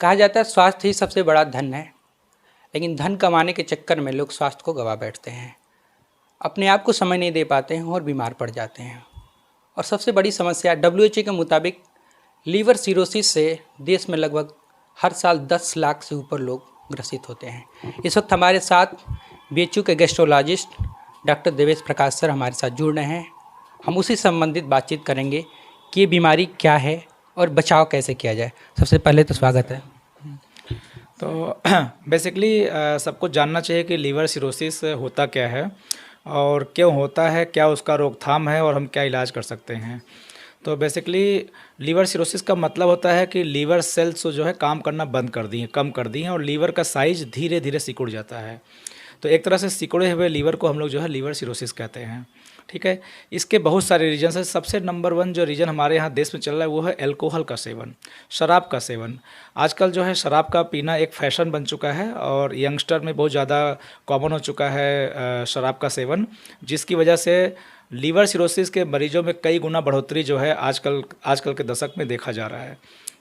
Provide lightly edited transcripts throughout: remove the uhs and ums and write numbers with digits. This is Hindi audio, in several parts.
कहा जाता है स्वास्थ्य ही सबसे बड़ा धन है, लेकिन धन कमाने के चक्कर में लोग स्वास्थ्य को गंवा बैठते हैं, अपने आप को समय नहीं दे पाते हैं और बीमार पड़ जाते हैं। और सबसे बड़ी समस्या WHO के मुताबिक लीवर सिरोसिस से देश में लगभग हर साल 10 लाख से ऊपर लोग ग्रसित होते हैं। इस वक्त हमारे साथ BHU के गैस्ट्रोलॉजिस्ट डॉक्टर देवेश प्रकाश सर हमारे साथ जुड़ रहे हैं। हम उसी संबंधित बातचीत करेंगे कि ये बीमारी क्या है और बचाव कैसे किया जाए। सबसे पहले तो स्वागत है। तो बेसिकली सबको जानना चाहिए कि लीवर सिरोसिस होता क्या है और क्यों होता है, क्या उसका रोकथाम है और हम क्या इलाज कर सकते हैं। तो बेसिकली लीवर सिरोसिस का मतलब होता है कि लीवर सेल्स जो है काम करना बंद कर दी हैं, कम कर दी हैं और लीवर का साइज धीरे धीरे सिकुड़ जाता है। तो एक तरह से सिकुड़े हुए लीवर को हम लोग जो है लीवर सिरोसिस कहते हैं। ठीक है, इसके बहुत सारे रीजन है। सबसे नंबर 1 जो रीजन हमारे यहाँ देश में चल रहा है वो है अल्कोहल का सेवन, शराब का सेवन। आजकल जो है शराब का पीना एक फैशन बन चुका है और यंगस्टर में बहुत ज़्यादा कॉमन हो चुका है शराब का सेवन, जिसकी वजह से लीवर सिरोसिस के मरीजों में कई गुना बढ़ोतरी जो है आजकल के दशक में देखा जा रहा है।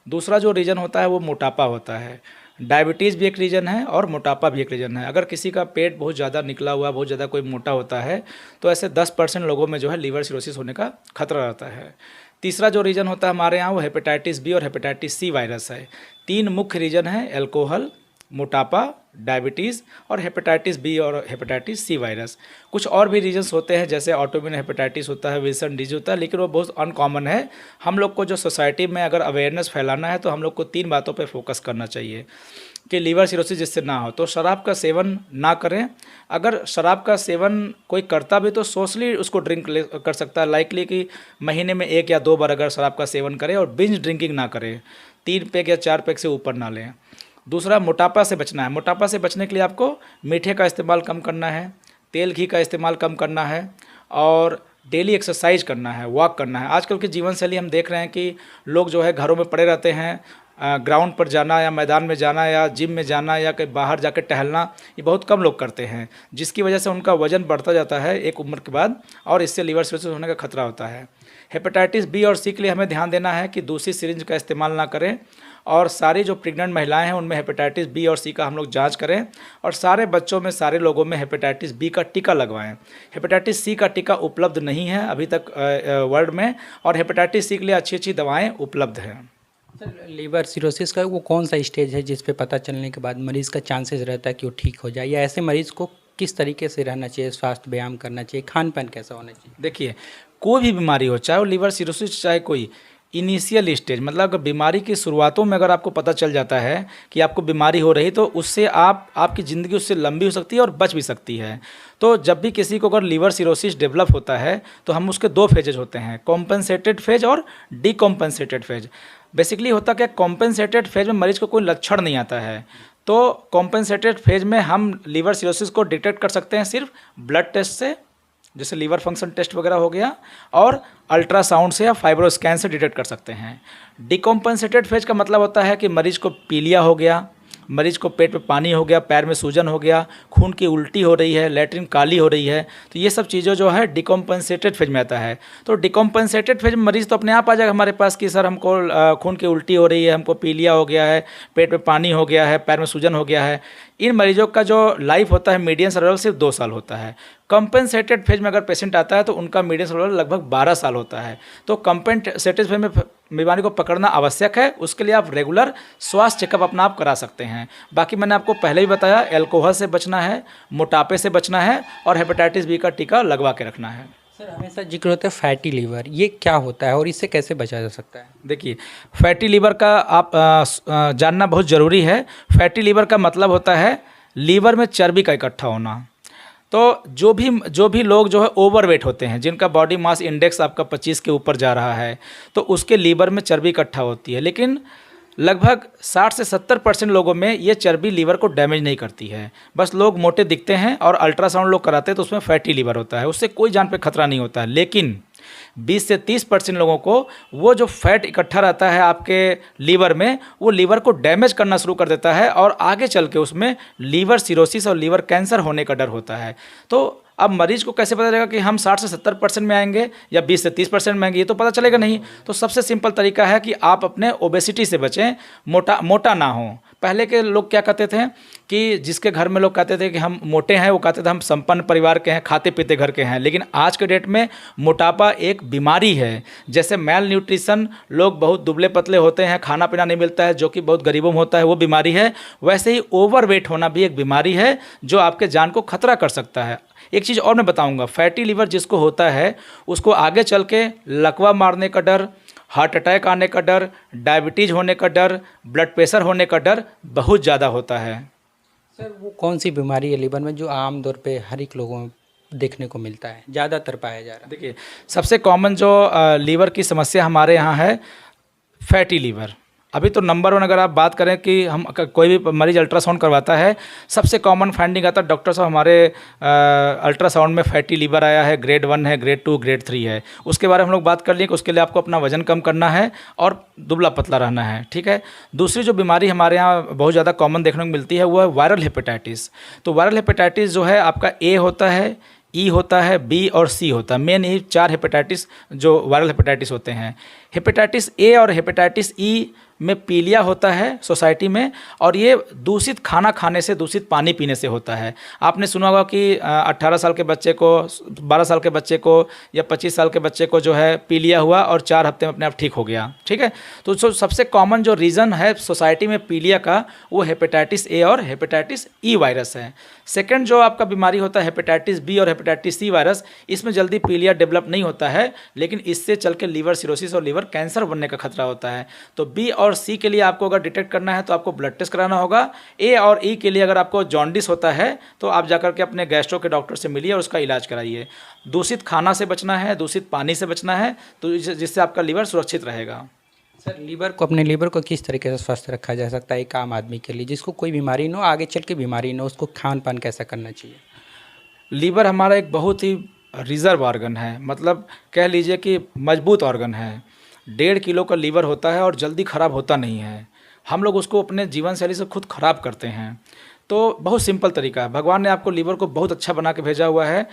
दूसरा जो रीज़न होता है वो मोटापा होता है। डायबिटीज़ भी एक रीज़न है और मोटापा भी एक रीज़न है। अगर किसी का पेट बहुत ज़्यादा निकला हुआ, बहुत ज़्यादा कोई मोटा होता है तो ऐसे 10% लोगों में जो है लीवर सिरोसिस होने का खतरा रहता है। तीसरा जो रीज़न होता है हमारे यहाँ वो हेपेटाइटिस बी और हेपेटाइटिस सी वायरस है। 3 मुख्य रीज़न हैं, अल्कोहल, मोटापा, डायबिटीज़ और हेपेटाइटिस बी और हेपेटाइटिस सी वायरस। कुछ और भी रीजन्स होते हैं जैसे ऑटोइम्यून हेपेटाइटिस होता है, विल्सन डिजीज होता है, लेकिन वो बहुत अनकॉमन है। हम लोग को जो सोसाइटी में अगर अवेयरनेस फैलाना है तो हम लोग को 3 बातों पे फोकस करना चाहिए कि लीवर सिरोसिस जिससे ना हो। तो शराब का सेवन ना करें। अगर शराब का सेवन कोई करता भी तो सोशली उसको ड्रिंक कर सकता है, लाइकली कि महीने में 1 या 2 बार अगर शराब का सेवन करें और बिंज ड्रिंकिंग ना करें, 3 पैक या 4 पैक से ऊपर ना लें। दूसरा, मोटापा से बचना है। मोटापा से बचने के लिए आपको मीठे का इस्तेमाल कम करना है, तेल घी का इस्तेमाल कम करना है और डेली एक्सरसाइज करना है, वॉक करना है। आजकल की जीवन शैली हम देख रहे हैं कि लोग जो है घरों में पड़े रहते हैं, ग्राउंड पर जाना या मैदान में जाना या जिम में जाना या कहीं बाहर जाकर टहलना ये बहुत कम लोग करते हैं, जिसकी वजह से उनका वजन बढ़ता जाता है एक उम्र के बाद और इससे लीवर सिरोसिस होने का खतरा होता है। हेपेटाइटिस बी और सी के लिए हमें ध्यान देना है कि दूसरी सिरिंज का इस्तेमाल ना करें और सारी जो प्रेग्नेंट महिलाएं हैं उनमें हेपेटाइटिस बी और सी का हम लोग जांच करें और सारे बच्चों में, सारे लोगों में हेपेटाइटिस बी का टीका लगवाएं। हेपेटाइटिस सी का टीका उपलब्ध नहीं है अभी तक वर्ल्ड में और हेपेटाइटिस सी के लिए अच्छी दवाएँ उपलब्ध हैं। सर, लीवर सिरोसिस का वो कौन सा स्टेज है जिस पे पता चलने के बाद मरीज़ का चांसेस रहता है कि वो ठीक हो जाए, या ऐसे मरीज़ को किस तरीके से रहना चाहिए, स्वास्थ्य व्यायाम करना चाहिए, खान पान कैसा होना चाहिए? देखिए, कोई भी बीमारी हो, चाहे वो लीवर सिरोसिस चाहे कोई, इनिशियल स्टेज मतलब अगर बीमारी की शुरुआतों में अगर आपको पता चल जाता है कि आपको बीमारी हो रही तो उससे आपकी ज़िंदगी उससे लंबी हो सकती है और बच भी सकती है। तो जब भी किसी को अगर लीवर सिरोसिस डेवलप होता है तो हम उसके 2 फेजेज होते हैं, कॉम्पेंसेटेड फेज और डीकॉम्पेंसेटेड फेज। बेसिकली होता क्या, कॉम्पेंसेटेड फेज में मरीज को कोई लक्षण नहीं आता है। तो कॉम्पेंसेटेड फेज में हम लीवर सिरोसिस को डिटेक्ट कर सकते हैं सिर्फ ब्लड टेस्ट से, जैसे लीवर फंक्शन टेस्ट वगैरह हो गया, और अल्ट्रासाउंड से या फाइब्रो स्कैन से डिटेक्ट कर सकते हैं। डिकॉम्पेंसेटेड फेज का मतलब होता है कि मरीज को पीलिया हो गया, मरीज को पेट में पानी हो गया, पैर में सूजन हो गया, खून की उल्टी हो रही है, लैट्रिन काली हो रही है, तो ये सब चीज़ें जो है डिकॉम्पेंसेटेड फेज में आता है। तो डिकॉम्पेंसेटेड फेज में मरीज़ तो अपने आप आ जाएगा हमारे पास कि सर हमको खून की उल्टी हो रही है, हमको पीलिया हो गया है, पेट में पानी हो गया है, पैर में सूजन हो गया है। इन मरीजों का जो लाइफ होता है मीडियन सर्वाइवल सिर्फ 2 साल होता है। कंपेंसेटेड फेज में अगर पेशेंट आता है तो उनका मीडियन सर्वाइवल लगभग 12 साल होता है। तो कंपेंसेटेड फेज में बीमारी को पकड़ना आवश्यक है, उसके लिए आप रेगुलर स्वास्थ्य चेकअप अपना आप करा सकते हैं। बाकी मैंने आपको पहले ही बताया, अल्कोहल से बचना है, मोटापे से बचना है और हेपेटाइटिस बी का टीका लगवा के रखना है। सर, हमेशा जिक्र होता है फैटी लीवर, ये क्या होता है और इससे कैसे बचा जा सकता है? देखिए, फैटी लीवर का आप जानना बहुत ज़रूरी है। फैटी लीवर का मतलब होता है लीवर में चर्बी का इकट्ठा होना। तो जो भी लोग जो है ओवरवेट होते हैं, जिनका बॉडी मास इंडेक्स आपका 25 के ऊपर जा रहा है, तो उसके लीवर में चर्बी इकट्ठा होती है। लेकिन लगभग 60 से 70% लोगों में ये चर्बी लीवर को डैमेज नहीं करती है। बस लोग मोटे दिखते हैं और अल्ट्रासाउंड लोग कराते हैं तो उसमें फैटी लीवर होता है, उससे कोई जान पे खतरा नहीं होता है। लेकिन 20 से 30% लोगों को वो जो फैट इकट्ठा रहता है आपके लीवर में, वो लीवर को डैमेज करना शुरू कर देता है और आगे चल के उसमें लीवर सिरोसिस और लीवर कैंसर होने का डर होता है। तो अब मरीज को कैसे पता चलेगा कि हम 60 से 70% में आएंगे या 20 से 30% में आएंगे, ये तो पता चलेगा नहीं। तो सबसे सिंपल तरीका है कि आप अपने ओबेसिटी से बचें, मोटा ना हो। पहले के लोग क्या कहते थे कि जिसके घर में लोग कहते थे कि हम मोटे हैं, वो कहते थे हम संपन्न परिवार के हैं, खाते पीते घर के हैं। लेकिन आज के डेट में मोटापा एक बीमारी है। जैसे मेल न्यूट्रिशन, लोग बहुत दुबले पतले होते हैं, खाना पीना नहीं मिलता है, जो कि बहुत गरीबों में होता है, वो बीमारी है। वैसे ही ओवरवेट होना भी एक बीमारी है जो आपके जान को खतरा कर सकता है। एक चीज़ और मैं बताऊंगा, फैटी लीवर जिसको होता है उसको आगे चल के लकवा मारने का डर, हार्ट अटैक आने का डर, डायबिटीज़ होने का डर, ब्लड प्रेशर होने का डर बहुत ज़्यादा होता है। सर वो कौन सी बीमारी है लीवर में जो आम तौर पे हर एक लोगों में देखने को मिलता है, ज़्यादातर पाया जा रहा है? देखिए, सबसे कॉमन जो लीवर की समस्या हमारे यहाँ है फैटी लीवर। अभी तो नंबर 1 अगर आप बात करें कि हम कोई भी मरीज अल्ट्रासाउंड करवाता है, सबसे कॉमन फाइंडिंग आता है डॉक्टर साहब हमारे अल्ट्रासाउंड में फैटी लीवर आया है, ग्रेड 1 है, ग्रेड 2, ग्रेड 3 है। उसके बारे में हम लोग बात कर लिए कि उसके लिए आपको अपना वजन कम करना है और दुबला पतला रहना है, ठीक है। दूसरी जो बीमारी हमारे यहाँ बहुत ज़्यादा कॉमन देखने को मिलती है वो है वायरल हेपेटाइटिस। तो वायरल हेपेटाइटिस जो है आपका ए होता है, ई होता है, बी और सी होता है। मेन ये 4 हेपेटाइटिस जो वायरल हेपेटाइटिस होते हैं। हेपेटाइटिस ए और हेपेटाइटिस ई में पीलिया होता है सोसाइटी में, और ये दूषित खाना खाने से, दूषित पानी पीने से होता है। आपने सुना होगा कि 18 साल के बच्चे को, 12 साल के बच्चे को या 25 साल के बच्चे को जो है पीलिया हुआ और 4 हफ्ते में अपने आप ठीक हो गया, ठीक है। तो सबसे कॉमन जो रीज़न है सोसाइटी में पीलिया का वो हेपेटाइटिस ए और हेपेटाइटिस ई वायरस है। सेकेंड जो आपका बीमारी होता है हेपेटाइटिस बी और हेपेटाइटिस सी वायरस, इसमें जल्दी पीलिया डेवलप नहीं होता है, लेकिन इससे चल के लीवर सिरोसिस और लीवर कैंसर बनने का खतरा होता है। तो बी और सी के लिए आपको अगर डिटेक्ट करना है तो आपको ब्लड टेस्ट कराना होगा। ए और ई के लिए अगर आपको जॉन्डिस होता है तो आप जाकर के अपने गैस्ट्रो के डॉक्टर से मिलिए और उसका इलाज कराइए। दूषित खाना से बचना है, दूषित पानी से बचना है, तो जिससे आपका लीवर सुरक्षित रहेगा। सर अपने लीवर को किस तरीके से स्वस्थ रखा जा सकता है एक आम आदमी के लिए जिसको कोई बीमारी ना हो, आगे चल के बीमारी ना हो, उसको खान पान कैसा करना चाहिए? लीवर हमारा एक बहुत ही रिजर्व ऑर्गन है, मतलब कह लीजिए कि मजबूत ऑर्गन है। 1.5 किलो का लीवर होता है और जल्दी ख़राब होता नहीं है। हम लोग उसको अपने जीवन शैली से खुद ख़राब करते हैं। तो बहुत सिंपल तरीका है, भगवान ने आपको लीवर को बहुत अच्छा बना के भेजा हुआ है।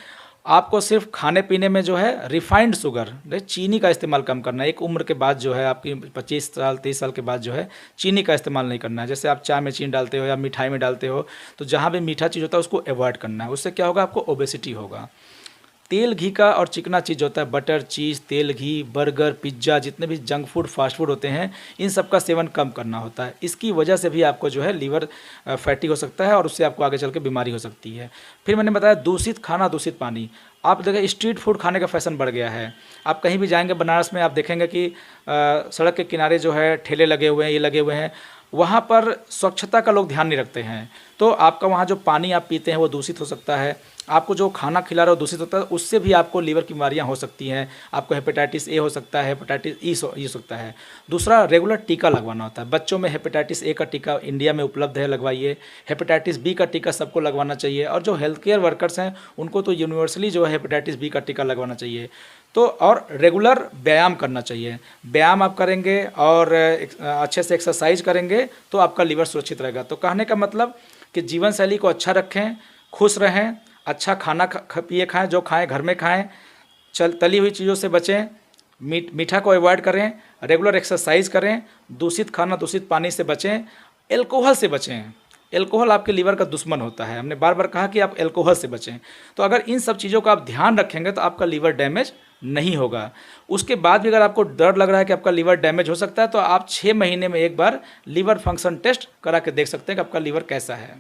आपको सिर्फ खाने पीने में जो है रिफाइंड शुगर, चीनी का इस्तेमाल कम करना है। एक उम्र के बाद जो है आपकी 25 साल 30 साल के बाद जो है चीनी का इस्तेमाल नहीं करना है। जैसे आप चाय में चीनी डालते हो या मिठाई में डालते हो, तो जहाँ भी मीठा चीज़ होता है उसको अवॉइड करना है। उससे क्या होगा, आपको ओबेसिटी होगा। तेल घी का और चिकना चीज़ होता है, बटर, चीज़, तेल, घी, बर्गर, पिज्ज़ा, जितने भी जंक फूड, फास्ट फूड होते हैं, इन सब का सेवन कम करना होता है। इसकी वजह से भी आपको जो है लीवर फैटी हो सकता है और उससे आपको आगे चल के बीमारी हो सकती है। फिर मैंने बताया दूषित खाना, दूषित पानी। आप देखें स्ट्रीट फूड खाने का फैशन बढ़ गया है। आप कहीं भी जाएंगे बनारस में, आप देखेंगे कि सड़क के किनारे जो है ठेले लगे हुए हैं, ये लगे हुए हैं, वहाँ पर स्वच्छता का लोग ध्यान नहीं रखते हैं। तो आपका वहाँ जो पानी आप पीते हैं वो दूषित हो सकता है। आपको जो खाना खिला रहा हो दूषित होता है, उससे भी आपको लीवर की बीमारियाँ हो सकती हैं। आपको हेपेटाइटिस ए हो सकता है, हेपेटाइटिस ई हो सकता है। दूसरा, रेगुलर टीका लगवाना होता है। बच्चों में हेपेटाइटिस ए का टीका इंडिया में उपलब्ध है, लगवाइए। हेपेटाइटिस बी का टीका सबको लगवाना चाहिए, और जो हेल्थ केयर वर्कर्स हैं उनको तो यूनिवर्सली जो है हेपेटाइटिस बी का टीका लगवाना चाहिए। तो और रेगुलर व्यायाम करना चाहिए। व्यायाम आप करेंगे और अच्छे से एक्सरसाइज करेंगे तो आपका लीवर सुरक्षित रहेगा। तो कहने का मतलब कि जीवन शैली को अच्छा रखें, खुश रहें, अच्छा खाना पिए खाएं, जो खाएं घर में खाएं, तली हुई चीज़ों से बचें, मीठा को अवॉइड करें, रेगुलर एक्सरसाइज करें, दूषित खाना, दूषित पानी से बचें, एल्कोहल से बचें। एल्कोहल आपके लीवर का दुश्मन होता है। हमने बार बार कहा कि आप एल्कोहल से बचें। तो अगर इन सब चीज़ों का आप ध्यान रखेंगे तो आपका लीवर डैमेज नहीं होगा। उसके बाद भी अगर आपको डर लग रहा है कि आपका लीवर डैमेज हो सकता है, तो आप 6 महीने में एक बार लीवर फंक्शन टेस्ट करा के देख सकते हैं कि आपका लीवर कैसा है।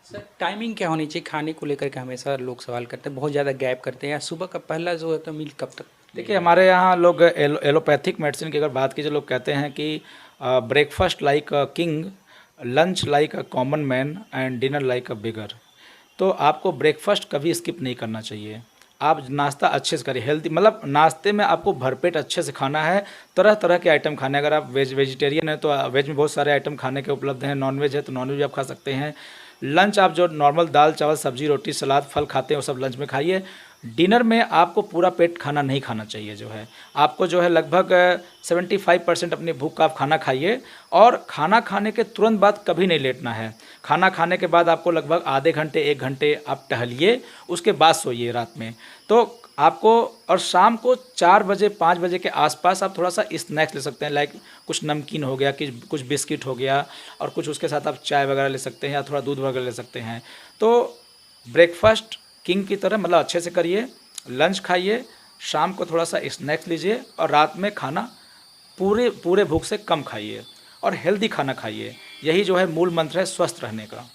सर टाइमिंग क्या होनी चाहिए खाने को लेकर के? हमेशा लोग सवाल करते हैं, बहुत ज़्यादा गैप करते हैं, या सुबह का पहला जो है तो मील कब तक? देखिए, हमारे यहाँ लोग एलोपैथिक मेडिसिन की अगर बात कीजिए, लोग कहते हैं कि breakfast like a king, lunch like a common man and dinner like a beggar. तो आपको ब्रेकफास्ट कभी स्किप नहीं करना चाहिए। आप नाश्ता अच्छे से करिए, हेल्दी, मतलब नाश्ते में आपको भरपेट अच्छे से खाना है, तरह तरह के आइटम खाने। अगर आप वेजिटेरियन हैं तो वेज में बहुत सारे आइटम खाने के उपलब्ध हैं, नॉनवेज है तो नॉनवेज आप खा सकते हैं। लंच आप जो नॉर्मल दाल चावल सब्जी रोटी सलाद फल खाते हैं वो सब लंच में खाइए। डिनर में आपको पूरा पेट खाना नहीं खाना चाहिए। जो है आपको जो है लगभग 75% अपनी भूख का आप खाना खाइए, और खाना खाने के तुरंत बाद कभी नहीं लेटना है। खाना खाने के बाद आपको लगभग आधे घंटे 1 घंटे आप टहलिए, उसके बाद सोइए रात में। तो आपको, और शाम को 4 बजे 5 बजे के आसपास आप थोड़ा सा स्नैक्स ले सकते हैं, लाइक कुछ नमकीन हो गया, कि कुछ बिस्किट हो गया, और कुछ उसके साथ आप चाय वगैरह ले सकते हैं या थोड़ा दूध वगैरह ले सकते हैं। तो ब्रेकफास्ट किंग की तरह मतलब अच्छे से करिए, लंच खाइए, शाम को थोड़ा सा स्नैक्स लीजिए, और रात में खाना पूरे पूरे भूख से कम खाइए और हेल्दी खाना खाइए। यही जो है मूल मंत्र है स्वस्थ रहने का।